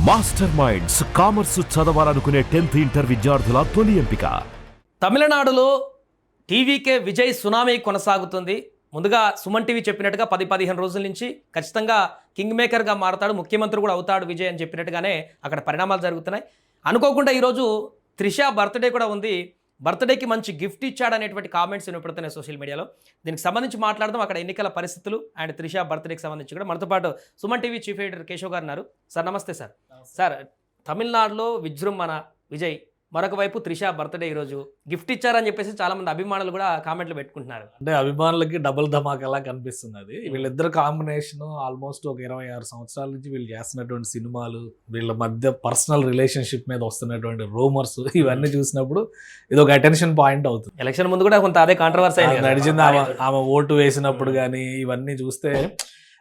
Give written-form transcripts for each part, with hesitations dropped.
Master minds commerce చదవాలనుకునే 10th inter విద్యార్థుల తొలి ఎంపిక. తమిళనాడులో టీవీకే విజయ్ సునామీ కొనసాగుతుంది. ముందుగా సుమన్ టీవీ చెప్పినట్టుగా 10-15 రోజుల నుంచి ఖచ్చితంగా కింగ్ మేకర్గా మారతాడు, ముఖ్యమంత్రి కూడా అవుతాడు విజయ్ అని చెప్పినట్టుగానే అక్కడ పరిణామాలు జరుగుతున్నాయి. అనుకోకుండా ఈరోజు త్రిష బర్త్డే కూడా ఉంది. బర్త్డేకి మంచి గిఫ్ట్ ఇచ్చాడనేటువంటి కామెంట్స్ వినపడుతున్నాయి సోషల్ మీడియాలో. దీనికి సంబంధించి మాట్లాడదాం, అక్కడ ఎన్నికల పరిస్థితులు అండ్ త్రిష బర్త్డేకి సంబంధించి కూడా. మనతో పాటు Suman TV chief editor Keshav గారు ఉన్నారు. సార్ నమస్తే సార్. సార్, తమిళనాడులో విజృంభణ విజయ్, మరొక వైపు త్రిష బర్త్డే ఈరోజు గిఫ్ట్ ఇచ్చారని చెప్పేసి చాలా మంది అభిమానులు కూడా కామెంట్లు పెట్టుకుంటున్నారు. అంటే అభిమానులకి డబుల్ ధమాకాలా కనిపిస్తుంది అది. వీళ్ళిద్దరు కాంబినేషన్ ఆల్మోస్ట్ ఒక 26 సంవత్సరాల నుంచి వీళ్ళు చేస్తున్నటువంటి సినిమాలు, వీళ్ళ మధ్య పర్సనల్ రిలేషన్షిప్ మీద వస్తున్నటువంటి రూమర్స్, ఇవన్నీ చూసినప్పుడు ఇది ఒక అటెన్షన్ పాయింట్ అవుతుంది. ఎలక్షన్ ముందు కూడా కొంత అదే కాంట్రవర్సీ నడిచింది. ఆమె ఓటు వేసినప్పుడు కానీ ఇవన్నీ చూస్తే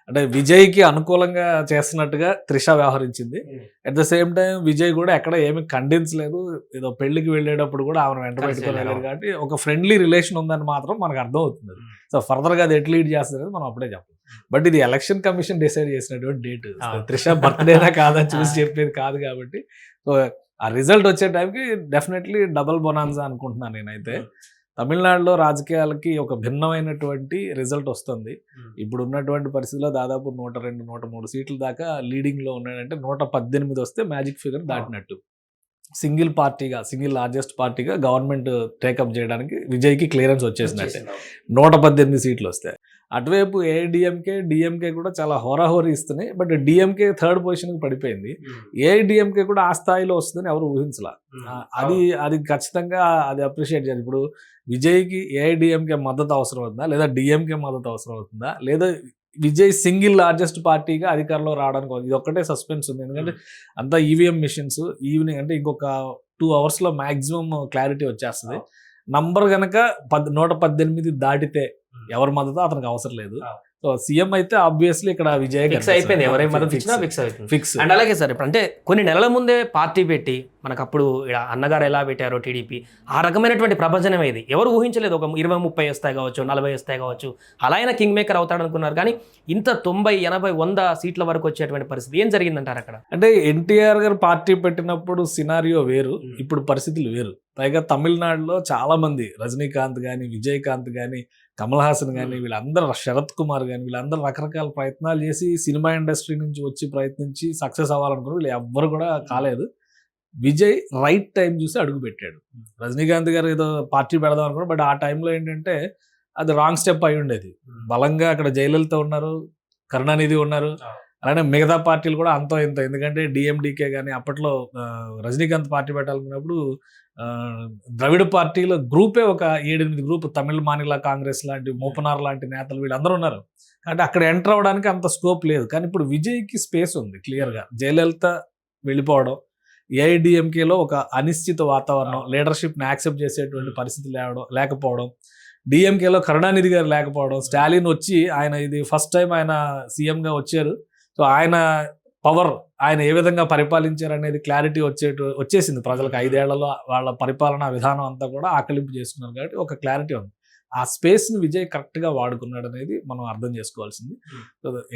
అంటే విజయ్కి అనుకూలంగా చేస్తున్నట్టుగా త్రిష వ్యవహరించింది. At the same time Vijay కూడా ఎక్కడ ఏమి ఖండించలేదు. ఏదో పెళ్లికి వెళ్ళేటప్పుడు కూడా ఆమెను వెంట పెట్టుకొని వెళ్ళారు కాబట్టి ఒక ఫ్రెండ్లీ రిలేషన్ ఉందని మాత్రం మనకు అర్థం అవుతుంది. సో ఫర్దర్గా అది ఎట్లా లీడ్ చేస్తుంది మనం అప్పుడే చెప్పాలి. బట్ ఇది ఎలక్షన్ కమిషన్ డిసైడ్ చేసినటువంటి డేట్. త్రిష బర్త్డేనా కాదని చూసి చెప్పేది కాదు కాబట్టి సో ఆ రిజల్ట్ వచ్చే టైంకి డెఫినెట్లీ డబుల్ బొనాన్సా అనుకుంటున్నాను నేనైతే. తమిళనాడులో రాజకీయాలకి ఒక భిన్నమైనటువంటి రిజల్ట్ వస్తుంది. ఇప్పుడు ఉన్నటువంటి పరిస్థితిలో దాదాపు 102-103 సీట్ల దాకా లీడింగ్లో ఉన్నాడంటే 118 వస్తే మ్యాజిక్ ఫిగర్ దాటినట్టు. సింగిల్ లార్జెస్ట్ పార్టీగా గవర్నమెంట్ టేకప్ చేయడానికి విజయ్కి క్లియరెన్స్ వచ్చేసినట్టే 118 సీట్లు వస్తాయి. అటువైపు డిఎంకే కూడా చాలా హోరాహోరీ ఇస్తున్నాయి. బట్ డిఎంకే థర్డ్ పొజిషన్కి పడిపోయింది. ఏఐడిఎంకే కూడా ఆ స్థాయిలో వస్తుందని ఎవరు ఊహించలా. అది ఖచ్చితంగా అది అప్రిషియేట్ చేయాలి. ఇప్పుడు విజయ్కి ఏఐడిఎంకే మద్దతు అవసరం అవుతుందా, లేదా డిఎంకే మద్దతు అవసరం అవుతుందా, లేదా విజయ్ సింగిల్ లార్జెస్ట్ పార్టీగా అధికారంలో రావడానికి ఇది ఒక్కటే సస్పెన్స్ ఉంది. ఎందుకంటే అంతా ఈవీఎం మిషన్స్ ఈవినింగ్ అంటే ఇంకొక 2 అవర్స్లో మ్యాక్సిమం క్లారిటీ వచ్చేస్తుంది. నంబర్ కనుక 118 దాటితే ఎవరి మద్దతు అతనికి అవసరం లేదు. సో సీఎం అయితే ఆబ్వియస్లీ ఇక్కడ విజయ్ ఫిక్స్ అయిపోయింది. ఎవరైనా మద్దతు ఇచ్చినా ఫిక్స్. అండ్ అలాగే సార్, ఇప్పుడు అంటే కొన్ని నెలల ముందే పార్టీ పెట్టి మనకు అప్పుడు అన్నగారు ఎలా పెట్టారో టీడీపీ, ఆ రకమైనటువంటి ప్రపంచం ఇది ఎవరు ఊహించలేదు. ఒక 20-30 వస్తాయి కావచ్చు, 40 వస్తాయి కావచ్చు, అలా అయినా కింగ్ మేకర్ అవుతాడు అనుకున్నారు. కానీ ఇంత 90, 80, 100 సీట్ల వరకు వచ్చేటువంటి పరిస్థితి ఏం జరిగిందంటారు అక్కడ? అంటే ఎన్టీఆర్ గారు పార్టీ పెట్టినప్పుడు సినారియో వేరు, ఇప్పుడు పరిస్థితులు వేరు. పైగా తమిళనాడులో చాలా మంది రజనీకాంత్ కానీ, విజయకాంత్ కానీ, కమల్ హాసన్ కానీ, వీళ్ళందరూ శరత్ కుమార్ కానీ, వీళ్ళందరూ రకరకాల ప్రయత్నాలు చేసి సినిమా ఇండస్ట్రీ నుంచి వచ్చి ప్రయత్నించి సక్సెస్ అవ్వాలనుకున్నారు. వీళ్ళు ఎవ్వరు కూడా కాలేదు. విజయ్ రైట్ టైం చూసి అడుగు పెట్టాడు. రజనీకాంత్ గారు ఏదో పార్టీ పెడదాం అనుకున్నారు. బట్ ఆ టైంలో ఏంటంటే అది రాంగ్ స్టెప్ అయి ఉండేది. బలంగా అక్కడ జయలలిత ఉన్నారు, కరుణానిధి ఉన్నారు, అలానే మిగతా పార్టీలు కూడా అంతో ఇంత. ఎందుకంటే డిఎండికే కానీ అప్పట్లో రజనీకాంత్ పార్టీ పెట్టాలనుకున్నప్పుడు ద్రవిడ పార్టీలో గ్రూపే ఒక 7-8 గ్రూప్, తమిళ మానిల కాంగ్రెస్ లాంటి, మూపనార్ లాంటి నేతలు వీళ్ళందరూ ఉన్నారు. అంటే అక్కడ ఎంటర్ అవ్వడానికి అంత స్కోప్ లేదు. కానీ ఇప్పుడు విజయ్కి స్పేస్ ఉంది క్లియర్గా. జయలలిత వెళ్ళిపోవడం, ఏఐడిఎంకేలో ఒక అనిశ్చిత వాతావరణం, లీడర్షిప్ని యాక్సెప్ట్ చేసేటువంటి పరిస్థితి లేకపోవడం, డిఎంకేలో కరుణానిధి గారు లేకపోవడం, స్టాలిన్ వచ్చి ఆయన ఇది ఫస్ట్ టైం ఆయన సీఎంగా వచ్చారు. సో ఆయన పవర్, ఆయన ఏ విధంగా పరిపాలించారు అనేది క్లారిటీ వచ్చేసింది ప్రజలకు. 5 ఏళ్లలో వాళ్ళ పరిపాలనా విధానం అంతా కూడా ఆకలింపు చేసుకున్నారు కాబట్టి ఒక క్లారిటీ ఉంది. ఆ స్పేస్ని విజయ్ కరెక్ట్గా వాడుకున్నాడు అనేది మనం అర్థం చేసుకోవాల్సింది.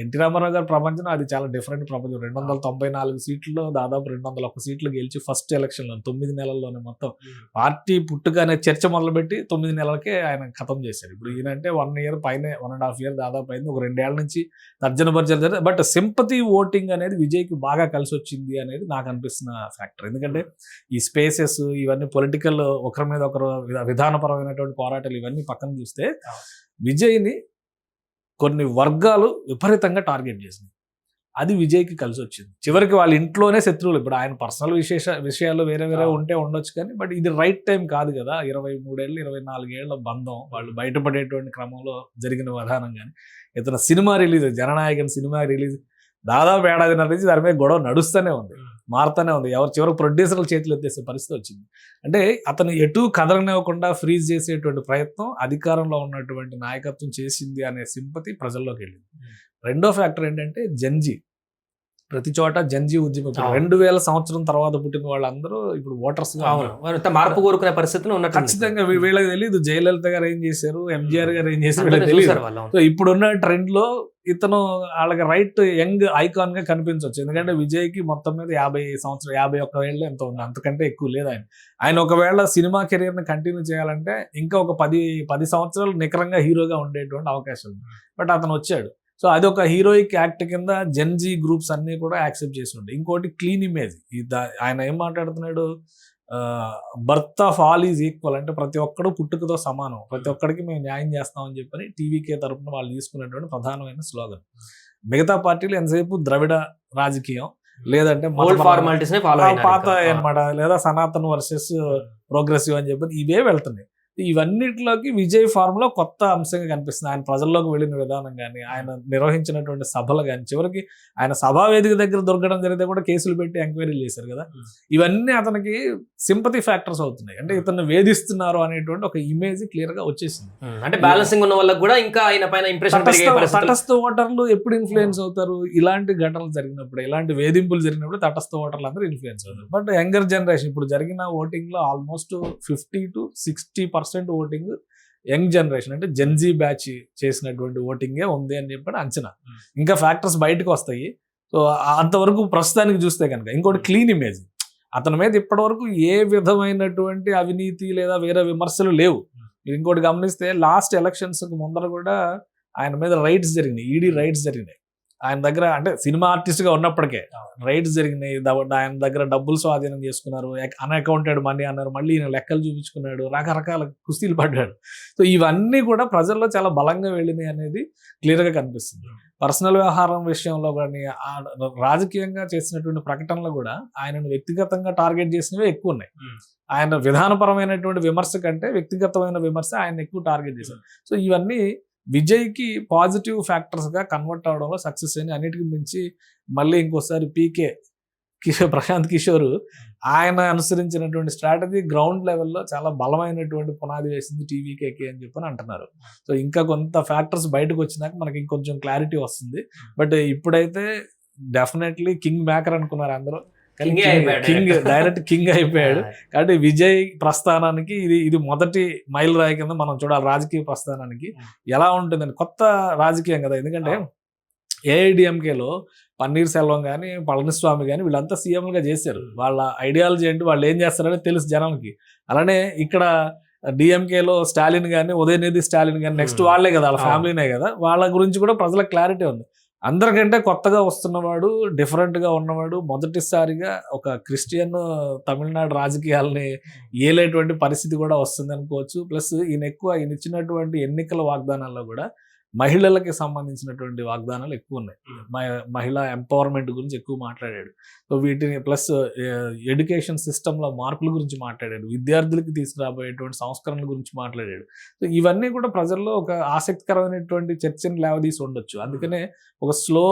ఎన్టీ రామారావు గారి ప్రపంచం అది చాలా డిఫరెంట్ ప్రపంచం. 294 సీట్లలో దాదాపు 201 సీట్లు గెలిచి ఫస్ట్ ఎలక్షన్లో 9 నెలల్లోనే మొత్తం పార్టీ పుట్టుక అనే చర్చ మొదలుపెట్టి 9 నెలలకే ఆయన ఖతం చేశారు. ఇప్పుడు ఈయనంటే 1 ఇయర్ పైనే, 1.5 ఇయర్ దాదాపు అయింది. ఒక 2 ఏళ్ల నుంచి తర్జన భర్జన జరిగింది. బట్ సింపతి ఓటింగ్ అనేది విజయ్కి బాగా కలిసి వచ్చింది అనేది నాకు అనిపిస్తున్న ఫ్యాక్టర్. ఎందుకంటే ఈ స్పేసెస్ ఇవన్నీ పొలిటికల్, ఒకరి మీద ఒకరు విధానపరమైనటువంటి పోరాటాలు ఇవన్నీ పక్కన చూస్తే విజయ్ని కొన్ని వర్గాలు విపరీతంగా టార్గెట్ చేసింది. అది విజయ్కి కలిసి వచ్చింది. చివరికి వాళ్ళ ఇంట్లోనే శత్రువులు. ఇప్పుడు ఆయన పర్సనల్ విషయాలు వేరే ఉంటే ఉండొచ్చు కానీ బట్ ఇది రైట్ టైం కాదు కదా. 23 ఏళ్ళు 24 ఏళ్ల బంధం, వాళ్ళు బయటపడేటువంటి క్రమంలో జరిగిన విధానం కానీ, ఇతను cinema release, Jana Nayagan cinema release దాదాపు 1.5 ఏళ్ల నుంచి దాని మీద గొడవ నడుస్తూనే ఉంది, మారుతూనే ఉంది. చివరికి ప్రొడ్యూసర్ల చేతులు ఎత్తేసే పరిస్థితి వచ్చింది. అంటే అతను ఎటు కదలనివ్వకుండా ఫ్రీజ్ చేసేటువంటి ప్రయత్నం అధికారంలో ఉన్నటువంటి నాయకత్వం చేసింది అనే సింపతి ప్రజల్లోకి వెళ్ళింది. రెండో ఫ్యాక్టర్ ఏంటంటే జెన్జీ. ప్రతి చోట జంజీ ఉద్యమం. అవును. 2000 సంవత్సరం తర్వాత పుట్టిన వాళ్ళందరూ ఇప్పుడు ఓటర్స్ అవును, వారంతా మార్పు కోరుకునే పరిస్థితిని ఉన్నట్టు ఖచ్చితంగా వీళ్ళకి తెలియదు జయలలిత గారు ఏం చేశారు, ఎంజీఆర్ గారు ఏం చేశారు వీళ్ళకి తెలియదు. చూసారు వాళ్ళు. సో ఇప్పుడున్న ట్రెండ్ లో ఇతను వాళ్ళకి రైట్ యంగ్ ఐకాన్ గా కనిపించవచ్చు. ఎందుకంటే విజయ్కి మొత్తం మీద 51 ఏళ్ళు ఎంత ఉంది, అంతకంటే ఎక్కువ లేదు ఆయన ఒకవేళ సినిమా కెరీర్ ని కంటిన్యూ చేయాలంటే ఇంకా ఒక 10 సంవత్సరాలు నికరంగా హీరోగా ఉండేటువంటి అవకాశం ఉంది. బట్ అతను వచ్చాడు. సో అది ఒక హీరోయిక్ యాక్ట్ కింద జెన్జీ గ్రూప్స్ అన్ని కూడా యాక్సెప్ట్ చేసి ఉంటాయి. ఇంకోటి క్లీన్ ఇమేజ్. ఆయన ఏం మాట్లాడుతున్నాడు, birth of all is equal, అంటే ప్రతి ఒక్కడు పుట్టుకతో సమానం, ప్రతి ఒక్కడికి మేము న్యాయం చేస్తామని చెప్పని టీవీకే తరపున వాళ్ళు తీసుకునేటువంటి ప్రధానమైన స్లోగన్. మిగతా పార్టీలు ఎంతసేపు ద్రవిడ రాజకీయం లేదంటే పాత అనమాట, లేదా సనాతన్ వర్సెస్ ప్రోగ్రెసివ్ అని చెప్పి ఇవే వెళ్తున్నాయి. ఇవన్నిటిలోకి విజయ్ ఫార్ములా కొత్త అంశంగా కనిపిస్తుంది. ఆయన ప్రజల్లోకి వెళ్ళిన విధానం కానీ, ఆయన నిర్వహించినటువంటి సభలు కానీ, చివరికి ఆయన సభా వేదిక దగ్గర దొరకడం జరిగితే కూడా కేసులు పెట్టి ఎంక్వైరీలు చేశారు కదా. ఇవన్నీ అతనికి సింపతి ఫ్యాక్టర్స్ అవుతున్నాయి. అంటే ఇతను వేధిస్తున్నారు అనేటువంటి ఒక ఇమేజ్ క్లియర్ గా వచ్చేసింది. అంటే బ్యాలెన్సింగ్ ఉన్న వాళ్ళకి కూడా ఇంకా ఆయన పైన ఇంప్రెషన్, తటస్థ ఓటర్లు ఎప్పుడు ఇన్ఫ్లుయెన్స్ అవుతారు, ఇలాంటి ఘటనలు జరిగినప్పుడు, ఇలాంటి వేధింపులు జరిగినప్పుడు తటస్థ ఓటర్లు అందరూ ఇన్ఫ్లుయెన్స్ అవుతారు. బట్ యంగర్ జనరేషన్ ఇప్పుడు జరిగిన ఓటింగ్ లో almost 50 to 60% voting young generation, అంటే జెన్జీ బ్యాచ్ చేసినటువంటి ఓటింగే ఉంది అని చెప్పి అంచనా. ఇంకా ఫ్యాక్టర్స్ బయటకు వస్తాయి. సో అంతవరకు ప్రస్తుతానికి చూస్తే కనుక ఇంకోటి క్లీన్ ఇమేజ్. అతని మీద ఇప్పటి వరకు ఏ విధమైనటువంటి అవినీతి లేదా వేరే విమర్శలు లేవు. మీరు ఇంకోటి గమనిస్తే లాస్ట్ ఎలక్షన్స్ ముందర కూడా ఆయన మీద రైట్స్ జరిగినాయి, ఈడీ రైట్స్ జరిగినాయి. ఆయన దగ్గర అంటే సినిమా ఆర్టిస్ట్ గా ఉన్నప్పటికే రైట్స్ జరిగినాయి. ఆయన దగ్గర డబ్బులు స్వాధీనం చేసుకున్నారు, అన్అకౌంటెడ్ మనీ అన్నారు, మళ్ళీ ఈయన లెక్కలు చూపించుకున్నాడు, రకరకాల కుస్తీలు పడ్డాడు. సో ఇవన్నీ కూడా ప్రజల్లో చాలా బలంగా వెళ్ళినాయి అనేది క్లియర్ గా కనిపిస్తుంది. పర్సనల్ వ్యవహారం విషయంలో కానీ, రాజకీయంగా చేసినటువంటి ప్రకటనలు కూడా ఆయనను వ్యక్తిగతంగా టార్గెట్ చేసినవి ఎక్కువ ఉన్నాయి. ఆయన విధానపరమైనటువంటి విమర్శ కంటే వ్యక్తిగతమైన విమర్శ ఆయన ఎక్కువ టార్గెట్ చేశారు. సో ఇవన్నీ విజయ్కి పాజిటివ్ ఫ్యాక్టర్స్ గా కన్వర్ట్ అవడంలో సక్సెస్ అయిన. అన్నిటికీ మించి మళ్ళీ ఇంకోసారి ప్రశాంత్ కిషోర్ ఆయన అనుసరించినటువంటి స్ట్రాటజీ గ్రౌండ్ లెవెల్లో చాలా బలమైనటువంటి పునాది వేసింది టీవీకేకి అని చెప్పని అంటున్నారు. సో ఇంకా కొంత ఫ్యాక్టర్స్ బయటకు వచ్చినాక మనకి ఇంకొంచెం క్లారిటీ వస్తుంది. బట్ ఇప్పుడైతే డెఫినెట్లీ కింగ్ మేకర్ అనుకున్నారు అందరూ, డైరెక్ట్ కింగ్ అయిపోయాడు. కాబట్టి విజయ్ ప్రస్థానానికి ఇది మొదటి మైల్ రాయి కింద మనం చూడాలి. రాజకీయ ప్రస్థానానికి ఎలా ఉంటుందని, కొత్త రాజకీయం కదా. ఎందుకంటే ఏఐడిఎంకేలో పన్నీర్ సెల్వం కానీ, పళనిస్వామి కానీ వీళ్ళంతా సీఎంలుగా చేశారు. వాళ్ళ ఐడియాలజీ ఏంటి, వాళ్ళు ఏం చేస్తారని తెలుసు జనానికి. అలానే ఇక్కడ డిఎంకేలో స్టాలిన్ కానీ, ఉదయనిధి స్టాలిన్ కానీ నెక్స్ట్ వాళ్ళే కదా, వాళ్ళ ఫ్యామిలీనే కదా, వాళ్ళ గురించి కూడా ప్రజలకు క్లారిటీ ఉంది. అందరికంటే కొత్తగా వస్తున్నవాడు, డిఫరెంట్గా ఉన్నవాడు, మొదటిసారిగా ఒక క్రిస్టియన్ తమిళనాడు రాజకీయాలని ఏలేటువంటి పరిస్థితి కూడా వస్తుంది అనుకోవచ్చు. ప్లస్ ఈయన ఇచ్చినటువంటి ఎన్నికల వాగ్దానాల్లో కూడా మహిళలకి సంబంధించినటువంటి వాగ్దానాలు ఎక్కువ ఉన్నాయి. మహిళా ఎంపవర్మెంట్ గురించి ఎక్కువ మాట్లాడాడు. సో వీటిని ప్లస్ ఎడ్యుకేషన్ సిస్టంలో మార్పుల గురించి మాట్లాడాడు, విద్యార్థులకి తీసుకురాబోయేటువంటి సంస్కరణల గురించి మాట్లాడాడు. సో ఇవన్నీ కూడా ప్రజల్లో ఒక ఆసక్తికరమైనటువంటి చర్చని లేవదీసి ఉండొచ్చు. అందుకనే ఒక స్లో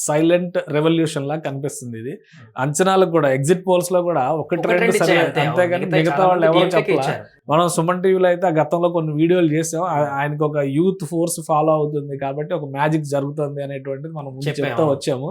సైలెంట్ రెవల్యూషన్ లా కనిపిస్తుంది ఇది. అంచనాలకు కూడా ఎగ్జిట్ పోల్స్ లో కూడా ఒకటి రెండు సరే, అంతేగాని మిగతా వాళ్ళు ఎవరు చెప్పాలి. మనం సుమన్ టీవీలో అయితే గతంలో కొన్ని వీడియోలు చేసాం. ఆయనకు ఒక యూత్ ఫోర్స్ ఫాలో అవుతుంది కాబట్టి ఒక మ్యాజిక్ జరుగుతుంది అనేటువంటిది మనం చెప్తా వచ్చాము.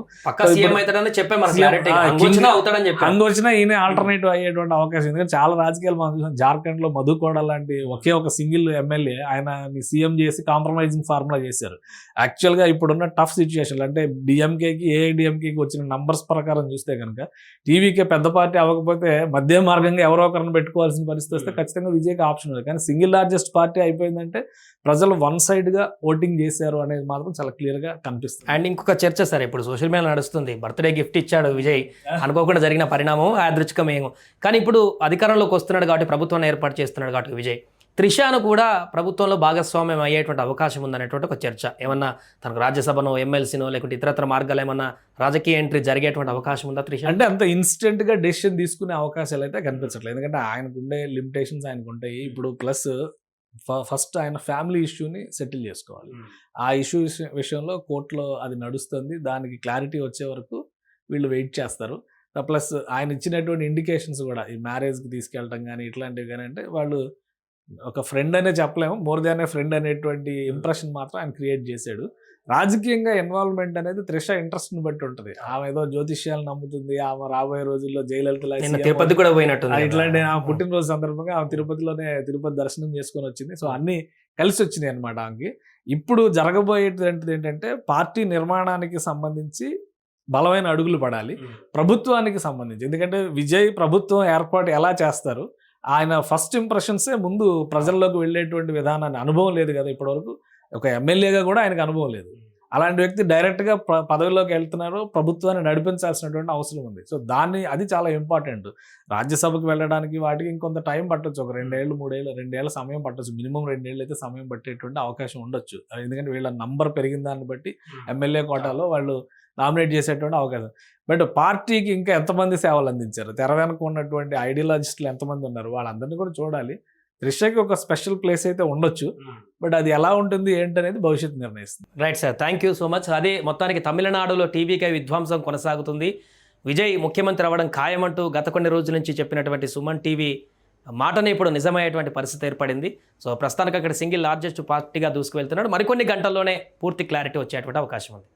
హంగ్ వచ్చినా ఈయన ఆల్టర్నేటివ్ అయ్యేటువంటి అవకాశం. ఎందుకంటే చాలా రాజకీయాలు మనం చూసాం. జార్ఖండ్ లో మధు కోడ లాంటి ఒకే ఒక సింగిల్ ఎమ్మెల్యే ఆయన సీఎం చేసి కాంప్రమైజింగ్ ఫార్ములా చేశారు. యాక్చువల్ గా ఇప్పుడున్న టఫ్ సిచ్యువేషన్ అంటే డిఎంకేకి ఏఐడిఎంకేకి వచ్చిన నంబర్స్ ప్రకారం చూస్తే కనుక టీవీకే పెద్ద పార్టీ అవ్వకపోతే మధ్య మార్గంగా ఎవరో ఒకరిని పెట్టుకోవాల్సిన పరిస్థితి వస్తే ఖచ్చితంగా విజయ్కి ఆప్షన్ ఉంది. కానీ సింగిల్ లార్జెస్ట్ పార్టీ అయిపోయిందంటే ప్రజలు వన్ సైడ్ గా ఓటింగ్ చేశారు అనేది మాత్రం చాలా క్లియర్ గా కనిపిస్తుంది. అండ్ ఇంకొక చర్చ సార్, ఇప్పుడు సోషల్ మీడియా నడుస్తుంది, బర్త్డే గిఫ్ట్ ఇచ్చాడు విజయ్, అనుకోకుండా జరిగిన పరిణామం, యాదృచ్ఛికమేమో. కానీ ఇప్పుడు అధికారంలోకి వస్తున్నాడు కాబట్టి, ప్రభుత్వాన్ని ఏర్పాటు చేస్తున్నాడు కాబట్టి విజయ్, త్రిషాను కూడా ప్రభుత్వంలో భాగస్వామ్యం అయ్యేటువంటి అవకాశం ఉందనేటువంటి ఒక చర్చ. ఏమన్నా తనకు రాజ్యసభనో, ఎమ్మెల్సీనో, లేకుంటే ఇతరత్ర మార్గాలు ఏమన్నా రాజకీయ ఎంట్రీ జరిగేటువంటి అవకాశం ఉందా త్రిష? అంటే అంత ఇన్స్టెంట్ గా డెసిషన్ తీసుకునే అవకాశాలు అయితే కనిపించట్లేదు. ఎందుకంటే ఆయనకు ఉండే లిమిటేషన్స్ ఆయనకు ఉంటాయి. ఇప్పుడు ప్లస్ ఫస్ట్ ఆయన ఫ్యామిలీ ఇష్యూని సెటిల్ చేసుకోవాలి. ఆ ఇష్యూ విషయంలో కోర్టులో అది నడుస్తుంది. దానికి క్లారిటీ వచ్చే వరకు వీళ్ళు వెయిట్ చేస్తారు. ప్లస్ ఆయన ఇచ్చినటువంటి ఇండికేషన్స్ కూడా ఈ మ్యారేజ్కి తీసుకెళ్ళటం కానీ ఇట్లాంటివి కానీ, అంటే వాళ్ళు ఒక ఫ్రెండ్ అనే చెప్పలేము, మోర్ దాన్ ఏ ఫ్రెండ్ అనేటువంటి ఇంప్రెషన్ మాత్రం ఆయన క్రియేట్ చేశాడు. రాజకీయంగా ఇన్వాల్వ్మెంట్ అనేది త్రిష ఇంట్రెస్ట్ ని బట్టి ఉంటుంది. ఆమె ఏదో జ్యోతిష్యాలు నమ్ముతుంది, ఆమె రాబోయే రోజుల్లో జయలలిత నిన్న తిరుపతి కూడా పోయినట్టు ఇట్లాంటి ఆమె పుట్టినరోజు సందర్భంగా ఆమె తిరుపతి దర్శనం చేసుకొని వచ్చింది. సో అన్ని కలిసి వచ్చినాయి అనమాట ఆమెకి. ఇప్పుడు జరగబోయేది ఏంటంటే పార్టీ నిర్మాణానికి సంబంధించి బలమైన అడుగులు పడాలి, ప్రభుత్వానికి సంబంధించి. ఎందుకంటే విజయ్ ప్రభుత్వం ఏర్పాటు ఎలా చేస్తారు, ఆయన ఫస్ట్ ఇంప్రెషన్సే ముందు ప్రజల్లోకి వెళ్ళేటువంటి విధానాన్ని, అనుభవం లేదు కదా ఇప్పటివరకు, ఒక ఎమ్మెల్యేగా కూడా ఆయనకు అనుభవం లేదు. అలాంటి వ్యక్తి డైరెక్ట్గా పదవిలోకి వెళ్తున్నారు, ప్రభుత్వాన్ని నడిపించాల్సినటువంటి అవసరం ఉంది. సో అది చాలా ఇంపార్టెంట్. రాజ్యసభకు వెళ్ళడానికి వాటికి ఇంకొంత టైం పట్టొచ్చు, ఒక 2 ఏళ్ళు 3 ఏళ్ళు 2 ఏళ్ళ సమయం పట్టొచ్చు, మినిమం 2 ఏళ్ళు అయితే సమయం పట్టేటువంటి అవకాశం ఉండొచ్చు. ఎందుకంటే వీళ్ళ నంబర్ పెరిగిన దాన్ని బట్టి ఎమ్మెల్యే కోటాలో వాళ్ళు నామినేట్ చేసేటువంటి అవకాశం. బట్ పార్టీకి ఇంకా ఎంతమంది సేవలు అందించారు, తెర వెనక ఉన్నటువంటి ఐడియాలజిస్టులు ఎంతమంది ఉన్నారు, వాళ్ళందరినీ కూడా చూడాలి. త్రిషకి ఒక స్పెషల్ ప్లేస్ అయితే ఉండొచ్చు, బట్ అది ఎలా ఉంటుంది ఏంటనేది భవిష్యత్తు నిర్ణయిస్తుంది. Right sir, thank you so much. అదే మొత్తానికి తమిళనాడులో టీవీకే విధ్వంసం కొనసాగుతుంది, విజయ్ ముఖ్యమంత్రి అవ్వడం ఖాయమంటూ గత కొన్ని రోజుల నుంచి చెప్పినటువంటి సుమన్ టీవీ మాటనే ఇప్పుడు నిజమయ్యేటువంటి పరిస్థితి ఏర్పడింది. సో ప్రస్తుతానికి అక్కడ సింగిల్ లార్జెస్ట్ పార్టీగా దూసుకువెళ్తున్నాడు. మరికొన్ని గంటల్లోనే పూర్తి క్లారిటీ వచ్చేటువంటి అవకాశం ఉంది.